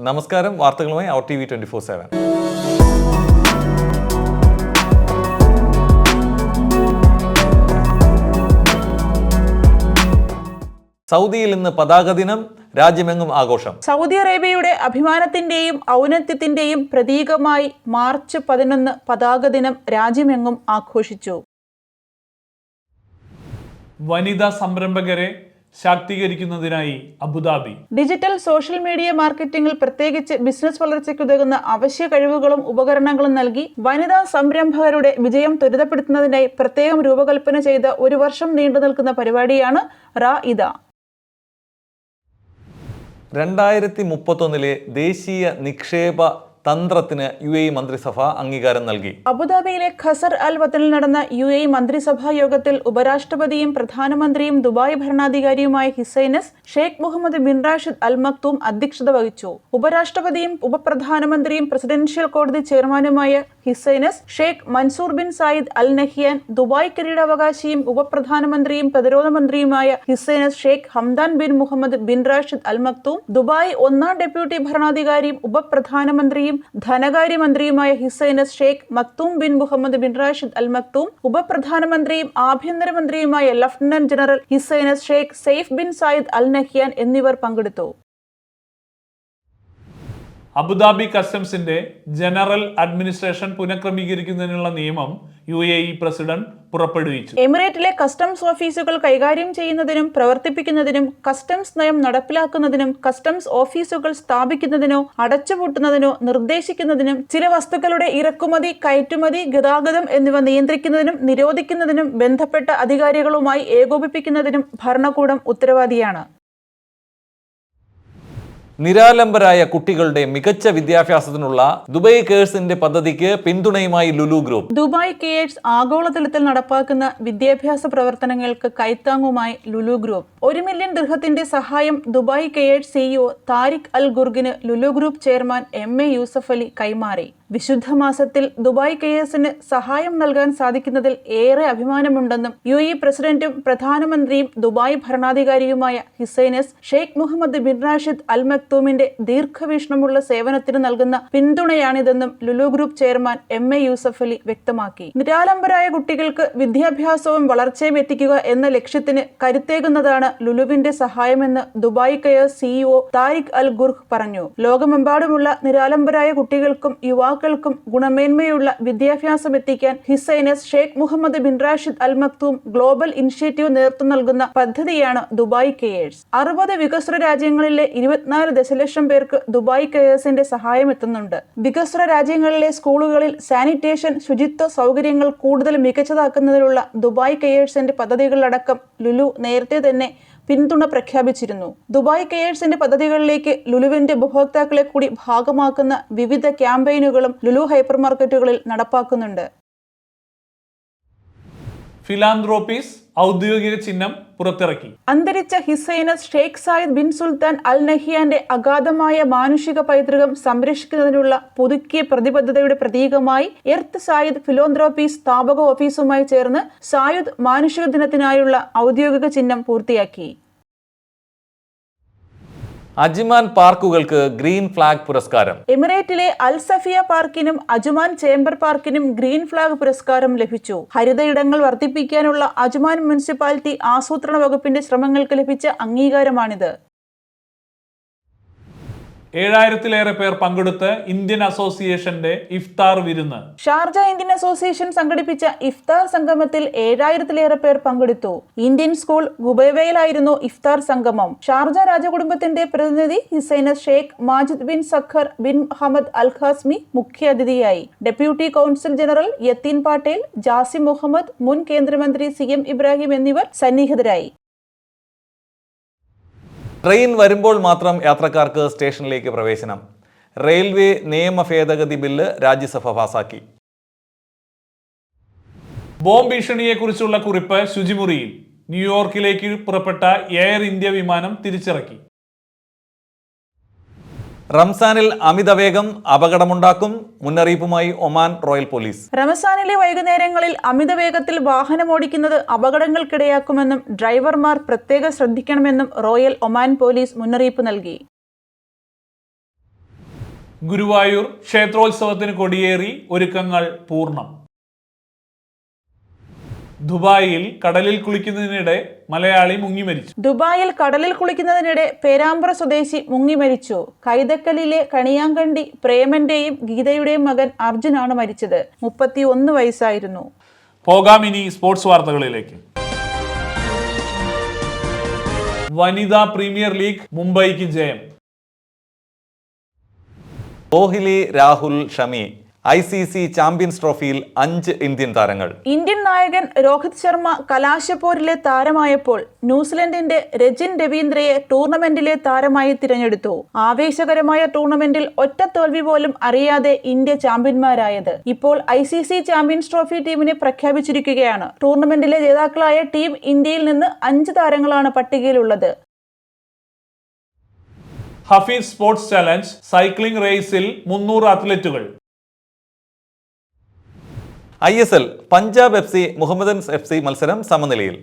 നമസ്കാരം, വാർത്തകളുമായി അവർ TV 24/7. സൗദിയിൽ ഇന്ന് പതാക ദിനം, രാജ്യമെങ്ങും ആഘോഷം. സൗദി അറേബ്യയുടെ അഭിമാനത്തിന്റെയും ഔന്നത്യത്തിന്റെയും പ്രതീകമായി മാർച്ച് 11 പതാക ദിനം രാജ്യമെങ്ങും ആഘോഷിച്ചു. വനിതാ സംരംഭകരെ ശാക്തീകരിക്കുന്നതിനായി അബുദാബി ഡിജിറ്റൽ സോഷ്യൽ മീഡിയ മാർക്കറ്റിംഗിൽ പ്രത്യേകിച്ച് ബിസിനസ് വളർച്ചയ്ക്കുതകുന്ന അവശ്യ കഴിവുകളും ഉപകരണങ്ങളും നൽകി വനിതാ സംരംഭകരുടെ വിജയം ത്വരിതപ്പെടുത്തുന്നതിനായി പ്രത്യേകം രൂപകൽപ്പന ചെയ്ത 1 വർഷം നീണ്ടു നിൽക്കുന്ന പരിപാടിയാണ് റാഇദ. 2031 ദേശീയ നിക്ഷേപ തന്ത്രത്തിന് UAE മന്ത്രിസഭ അംഗീകാരം നൽകി. അബുദാബിയിലെ ഖസർ അൽ വത്തനിൽ നടന്ന UAE മന്ത്രിസഭാ യോഗത്തിൽ ഉപരാഷ്ട്രപതിയും പ്രധാനമന്ത്രിയും ദുബായ് ഭരണാധികാരിയുമായ His Highness Sheikh Mohammed bin Rashid Al Maktoum അധ്യക്ഷത വഹിച്ചു. ഉപരാഷ്ട്രപതിയും ഉപപ്രധാനമന്ത്രിയും പ്രസിഡൻഷ്യൽ കോടതി ചെയർമാനുമായ His Highness Sheikh Mansour bin Zayed Al Nahyan, Dubai കിരീടാവകാശിയും ഉപപ്രധാനമന്ത്രിയും പ്രതിരോധ മന്ത്രിയുമായ His Highness Sheikh Hamdan bin Mohammed bin Rashid Al Maktoum, Dubai 1ാം ഡെപ്യൂട്ടി ഭരണാധികാരിയും ഉപപ്രധാനമന്ത്രിയും ധനകാര്യമന്ത്രിയുമായ His Highness Sheikh Maktoum bin Mohammed bin Rashid Al Maktoum, ഉപപ്രധാനമന്ത്രിയും ആഭ്യന്തരമന്ത്രിയുമായ lieutenant general His Highness Sheikh Saif bin Zayed Al Nahyan എന്നിവർ പങ്കെടുത്തു. അബുദാബി കസ്റ്റംസിന്റെ ജനറൽ അഡ്മിനിസ്ട്രേഷൻ പുനഃക്രമീകരിക്കുന്നതിനുള്ള നിയമം UAE president പുറപ്പെടുവിച്ചു. എമിറേറ്റിലെ കസ്റ്റംസ് ഓഫീസുകൾ കൈകാര്യം ചെയ്യുന്നതിനും പ്രവർത്തിപ്പിക്കുന്നതിനും കസ്റ്റംസ് നയം നടപ്പിലാക്കുന്നതിനും കസ്റ്റംസ് ഓഫീസുകൾ സ്ഥാപിക്കുന്നതിനോ അടച്ചുപൂട്ടുന്നതിനോ നിർദ്ദേശിക്കുന്നതിനും ചില വസ്തുക്കളുടെ ഇറക്കുമതി, കയറ്റുമതി, ഗതാഗതം എന്നിവ നിയന്ത്രിക്കുന്നതിനും നിരോധിക്കുന്നതിനും ബന്ധപ്പെട്ട അധികാരികളുമായി ഏകോപിപ്പിക്കുന്നതിനും ഭരണകൂടം ഉത്തരവാദിയാണ്. നിരാലംബരായ കുട്ടികളുടെ മികച്ച വിദ്യാഭ്യാസത്തിനുള്ള ദുബായ് കേഴ്സിന്റെ പദ്ധതിക്ക് പിന്തുണയുമായി ലുലു ഗ്രൂപ്പ്. ദുബായ് കേഴ്സ് ആഗോളതലത്തിൽ നടപ്പാക്കുന്ന വിദ്യാഭ്യാസ പ്രവർത്തനങ്ങൾക്ക് കൈത്താങ്ങുമായി ലുലു ഗ്രൂപ്പ് 1 മില്യൺ ദിർഹത്തിന്റെ സഹായം Dubai Cares CEO Tariq Al ഗുർഗിന് Lulu group chairman MA Yusuff Ali കൈമാറി. വിശുദ്ധ മാസത്തിൽ ദുബായ് കേഴ്സിന് സഹായം നൽകാൻ സാധിക്കുന്നതിൽ ഏറെ അഭിമാനമുണ്ടെന്നും UAE പ്രസിഡന്റും പ്രധാനമന്ത്രിയും ദുബായ് ഭരണാധികാരിയുമായ His Highness Sheikh Mohammed bin Rashid Al മക്തൂമിന്റെ ദീർഘവീക്ഷണമുള്ള സേവനത്തിന് നൽകുന്ന പിന്തുണയാണിതെന്നും Lulu group chairman MA Yusuff Ali വ്യക്തമാക്കി. നിരാലംബരായ കുട്ടികൾക്ക് വിദ്യാഭ്യാസവും വളർച്ചയും എത്തിക്കുക എന്ന ലക്ഷ്യത്തിന് കരുത്തേകുന്നതാണ് ലുലുവിന്റെ സഹായമെന്ന് Dubai Cares CEO Tariq Al Gurg പറഞ്ഞു. ലോകമെമ്പാടുമുള്ള നിരാലംബരായ കുട്ടികൾക്കും യുവാക്കൾക്കും ഗുണമേന്മയുള്ള വിദ്യാഭ്യാസം എത്തിക്കാൻ His Highness Sheikh Mohammed bin Rashid Al Maktoum global initiative നേതൃത്വം നൽകുന്ന പദ്ധതിയാണ് ദുബായ് കേഴ്സ്. 60 വികസ്വര രാജ്യങ്ങളിലെ 24 ദശലക്ഷം പേർക്ക് ദുബായ് കേഴ്സിന്റെ സഹായം എത്തുന്നുണ്ട്. വികസ്വര രാജ്യങ്ങളിലെ സ്കൂളുകളിൽ സാനിറ്റേഷൻ, ശുചിത്വ സൗകര്യങ്ങൾ കൂടുതൽ മികച്ചതാക്കുന്നതിനുള്ള ദുബായ് കേഴ്സിന്റെ പദ്ധതികളടക്കം ലുലു നേരത്തെ തന്നെ പിന്തുണ പ്രഖ്യാപിച്ചിരുന്നു. ദുബായ് കേഴ്സിന്റെ പദ്ധതികളിലേക്ക് ലുലുവിന്റെ ഉപഭോക്താക്കളെ കൂടി ഭാഗമാക്കുന്ന വിവിധ ക്യാമ്പയിനുകളും ലുലു ഹൈപ്പർ മാർക്കറ്റുകളിൽ നടപ്പാക്കുന്നുണ്ട്. ഫിലാന്ത്രോപ്പീസ് ഔദ്യോഗിക ചിഹ്നം പുറത്തിറക്കി. അന്തരിച്ച His Highness Sheikh Zayed bin Sultan Al നഹിയാന്റെ അഗാധമായ മാനുഷിക പൈതൃകം സംരക്ഷിക്കുന്നതിനുള്ള പുതുക്കിയ പ്രതിബദ്ധതയുടെ പ്രതീകമായി എർത്ത് സായിദ് ഫിലോന്ത്രോപ്പീസ് സ്ഥാപക ഓഫീസുമായി ചേർന്ന് സായിദ് മാനുഷിക ദിനത്തിനായുള്ള ഔദ്യോഗിക ചിഹ്നം പൂർത്തിയാക്കി. അജ്മാൻ പാർക്കുകൾക്ക് ഗ്രീൻ ഫ്ലാഗ് പുരസ്കാരം. എമിറേറ്റിലെ അൽ സഫിയ പാർക്കിനും അജ്മാൻ ചേംബർ പാർക്കിനും ഗ്രീൻ ഫ്ലാഗ് പുരസ്കാരം ലഭിച്ചു. ഹരിത ഇടങ്ങൾ വർദ്ധിപ്പിക്കാനുള്ള അജ്മാൻ മുനിസിപ്പാലിറ്റി ആസൂത്രണ വകുപ്പിന്റെ ശ്രമങ്ങൾക്ക് ലഭിച്ച അംഗീകാരമാണിത്. 7000-ലേറെ പേർ പങ്കെടുത്ത് ഇന്ത്യൻ അസോസിയേഷന്റെ ഇഫ്താർ വിരുന്ന്. ഷാർജ ഇന്ത്യൻ അസോസിയേഷൻ സംഘടിപ്പിച്ച ഇഫ്താർ സംഗമത്തിൽ 7000-ലേറെ പേർ പങ്കെടുത്തു. ഇന്ത്യൻ സ്കൂൾ ഗുബൈവയിലായിരുന്നു ഇഫ്താർ സംഗമം. ഷാർജ രാജകുടുംബത്തിന്റെ പ്രതിനിധി His Highness Sheikh Majid bin Saqr bin Mohammed Al Qasimi മുഖ്യാതിഥിയായി. Deputy council general Yatin Patel, Jasim Mohammed, മുൻ കേന്ദ്രമന്ത്രി CM ഇബ്രാഹിം എന്നിവർ സന്നിഹിതരായി. ട്രെയിൻ വരുമ്പോൾ മാത്രം യാത്രക്കാർക്ക് സ്റ്റേഷനിലേക്ക് പ്രവേശനം. റെയിൽവേ നിയമ ഭേദഗതി ബില്ല് രാജ്യസഭ പാസാക്കി. ബോംബ് ഭീഷണിയെക്കുറിച്ചുള്ള കുറിപ്പ് ശുചിമുറിയിൽ. ന്യൂയോർക്കിലേക്ക് പുറപ്പെട്ട എയർ ഇന്ത്യ വിമാനം തിരിച്ചിറക്കി. റംസാനിൽ അമിതവേഗം അപകടമുണ്ടാക്കും, മുന്നറിയിപ്പുമായി ഒമാൻ റോയൽ പോലീസ്. റമസാനിലെ വൈകുന്നേരങ്ങളിൽ അമിതവേഗത്തിൽ വാഹനമോടിക്കുന്നത് അപകടങ്ങൾക്കിടയാക്കുമെന്നും ഡ്രൈവർമാർ പ്രത്യേകം ശ്രദ്ധിക്കണമെന്നും റോയൽ ഒമാൻ പോലീസ് മുന്നറിയിപ്പ് നൽകി. ഗുരുവായൂർ ക്ഷേത്രോത്സവത്തിന് കൊടിയേറി, ഒരുക്കങ്ങൾ പൂർണ്ണം. ദുബായിൽ കടലിൽ കുളിക്കുന്നതിനിടെ മലയാളി മുങ്ങി മരിച്ചു. ദുബായിൽ കടലിൽ കുളിക്കുന്നതിനിടെ പേരാമ്പ്ര സ്വദേശി മുങ്ങി മരിച്ചു. കൈതക്കലിലെ കണിയാങ്കണ്ടി പ്രേമന്റെയും ഗീതയുടെയും മകൻ അർജുനാണ് മരിച്ചത്. 31 വയസ്സായിരുന്നു. പോകാം ഇനി സ്പോർട്സ് വാർത്തകളിലേക്ക്. വനിതാ പ്രീമിയർ ലീഗ് മുംബൈക്ക് ജയം. കോഹ്ലി, രാഹുൽ, ഷമി ICC ചാമ്പ്യൻസ് ട്രോഫിയിൽ 5 ഇന്ത്യൻ താരങ്ങൾ. ഇന്ത്യൻ നായകൻ രോഹിത് ശർമ്മ കലാശപ്പോരിലെ താരമായപ്പോൾ ന്യൂസിലൻഡിന്റെ രജിൻ രവീന്ദ്രയെ ടൂർണമെന്റിലെ താരമായി തിരഞ്ഞെടുത്തു. ആവേശകരമായ ടൂർണമെന്റിൽ ഒറ്റ തോൽവി പോലും അറിയാതെ ഇന്ത്യ ചാമ്പ്യന്മാരായത്. ഇപ്പോൾ ICC ചാമ്പ്യൻസ് ട്രോഫി ടീമിനെ പ്രഖ്യാപിച്ചിരിക്കുകയാണ്. ടൂർണമെന്റിലെ ജേതാക്കളായ ടീം ഇന്ത്യയിൽ നിന്ന് 5 താരങ്ങളാണ് പട്ടികയിലുള്ളത്. ഹഫീസ് സ്പോർട്സ് ചാലഞ്ച് സൈക്ലിംഗ് റേസിൽ 300 അത്ലറ്റുകൾ. ISL Punjab FC Mohammedans FC മത്സരം സമനിലയിൽ.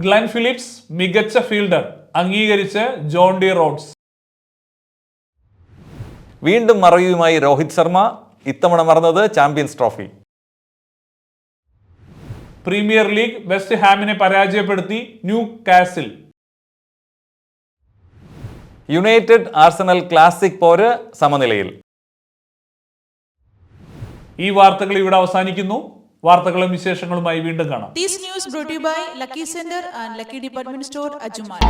ഗ്ലെൻ ഫിലിപ്സ് മികച്ച ഫീൽഡർ അംഗീകരിച്ച് ജോൺ ഡി റോഡ്സ്. വീണ്ടും മറവിയുമായി രോഹിത് ശർമ്മ, ഇത്തവണ മറന്നത് champions trophy. Premier league west ഹാമിനെ പരാജയപ്പെടുത്തി Newcastle. United Arsenal classic പോര് സമനിലയിൽ. ഈ വാർത്തകൾ ഇവിടെ അവസാനിക്കുന്നു. വാർത്തകളും വിശേഷങ്ങളുമായി വീണ്ടും കാണാം. This news brought to you by Lucky Center and Lucky Department Store, Ajuman.